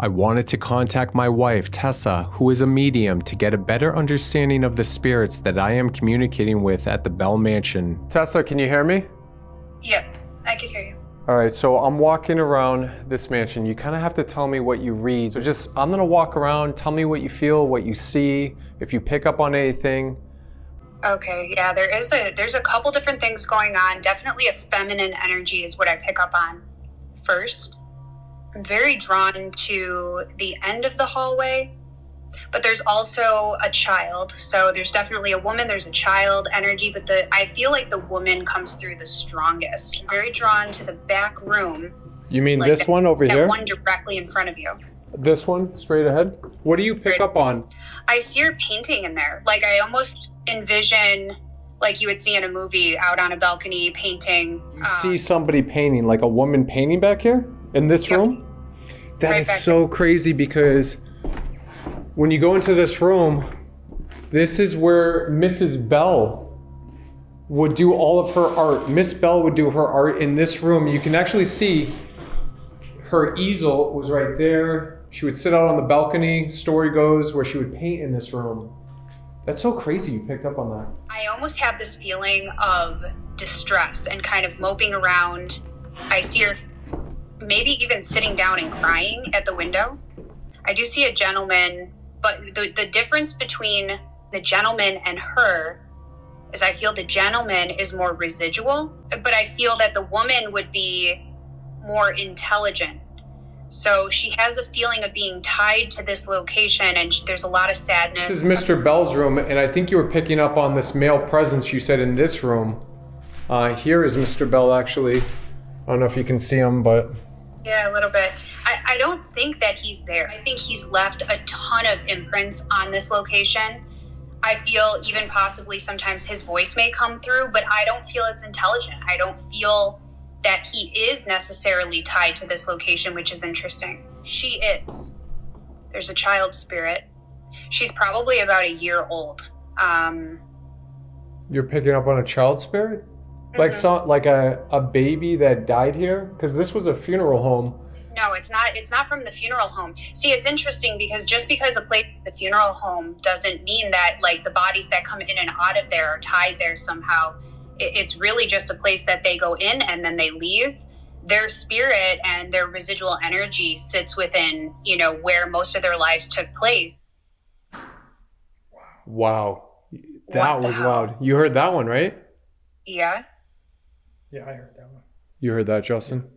I wanted to contact my wife, Tessa, who is a medium, to get a better understanding of the spirits that I am communicating with at the Bell Mansion. Tessa, can you hear me? Yep, I can hear you. All right, so I'm walking around this mansion. You kind of have to tell me what you read. So I'm gonna walk around, tell me what you feel, what you see, if you pick up on anything. Okay, yeah, there's a couple different things going on. Definitely a feminine energy is what I pick up on first. I'm very drawn to the end of the hallway, but there's also a child. So there's definitely a woman, there's a child energy, but I feel like the woman comes through the strongest. I'm very drawn to the back room. You mean like this one over here? That one directly in front of you. This one, straight ahead? What do you pick up on? I see her painting in there. Like I almost envision like you would see in a movie out on a balcony painting. You see somebody painting, like a woman painting back here? In this room? That right is so crazy because when you go into this room, this is where Mrs. Bell would do all of her art. Miss Bell would do her art in this room. You can actually see her easel was right there. She would sit out on the balcony, story goes, where she would paint in this room. That's so crazy you picked up on that. I almost have this feeling of distress and kind of moping around. I see her maybe even sitting down and crying at the window. I do see a gentleman, but the difference between the gentleman and her is I feel the gentleman is more residual, but I feel that the woman would be more intelligent. So she has a feeling of being tied to this location, and there's a lot of sadness. This is Mr. Bell's room, and I think you were picking up on this male presence you said in this room. Here is Mr. Bell, actually. I don't know if you can see him, but... Yeah, a little bit. I don't think that he's there. I think he's left a ton of imprints on this location. I feel even possibly sometimes his voice may come through, but I don't feel it's intelligent. I don't feel that he is necessarily tied to this location, which is interesting. She is. There's a child spirit. She's probably about a year old. You're picking up on a child spirit? Mm-hmm. Like a baby that died here? Because this was a funeral home. No, it's not from the funeral home. See, it's interesting because just because a place is a funeral home doesn't mean that like the bodies that come in and out of there are tied there somehow. It's really just a place that they go in and then they leave. Their spirit and their residual energy sits within, where most of their lives took place. Wow. That was loud. You heard that one, right? Yeah. Yeah, I heard that one. You heard that, Justin?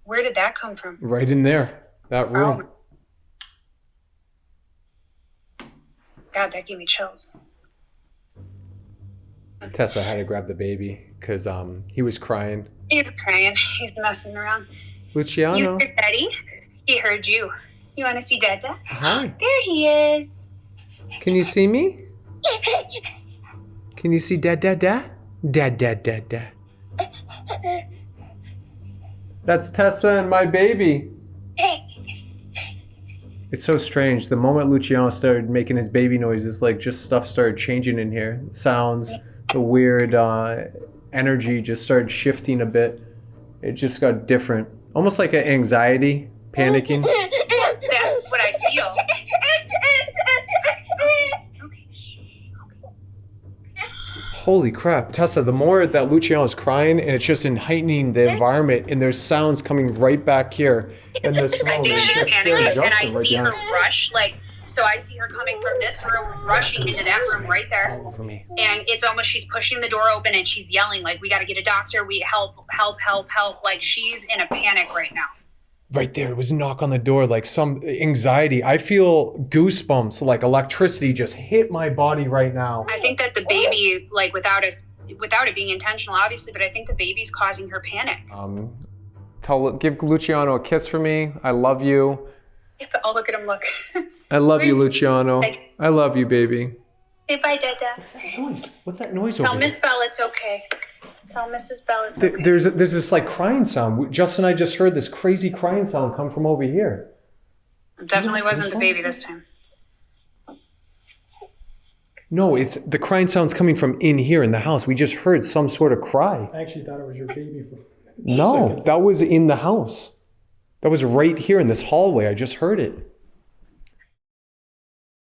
Where did that come from? Right in there. That room. Oh. God, that gave me chills. Tessa had to grab the baby because he was crying. He's crying. He's messing around. Luciano. You heard Daddy? He heard you. You want to see Dada? Hi. There he is. Can you see me? Can you see Dad? Dad. That's Tessa and my baby. It's so strange. The moment Luciano started making his baby noises, like just stuff started changing in here. Sounds, the weird energy just started shifting a bit. It just got different. Almost like an anxiety, panicking. That's what I feel. Holy crap, Tessa, the more that Luciano's crying and it's just in heightening the environment and there's sounds coming right back here in this room. I think she's panicking and I see her rush, so I see her coming from this room, rushing into that room right there. All over me. And it's almost she's pushing the door open and she's yelling like, we got to get a doctor, we help. Like she's in a panic right now. Right there, it was a knock on the door, like some anxiety. I feel goosebumps, like electricity just hit my body right now. I think that the baby, like without it being intentional, obviously, but I think the baby's causing her panic. Give Luciano a kiss for me. I love you. Oh, look at him, look. I love you, Luciano. I love you, baby. Say bye, Dada. What's that noise? What's that noise over Tell Miss Bell it's okay. Tell Mrs. Bell it's okay. There's this like crying sound. Justin and I just heard this crazy crying sound come from over here. It definitely wasn't the baby this time. No, it's the crying sound's coming from in here in the house. We just heard some sort of cry. I actually thought it was your baby. No, that was in the house. That was right here in this hallway. I just heard it.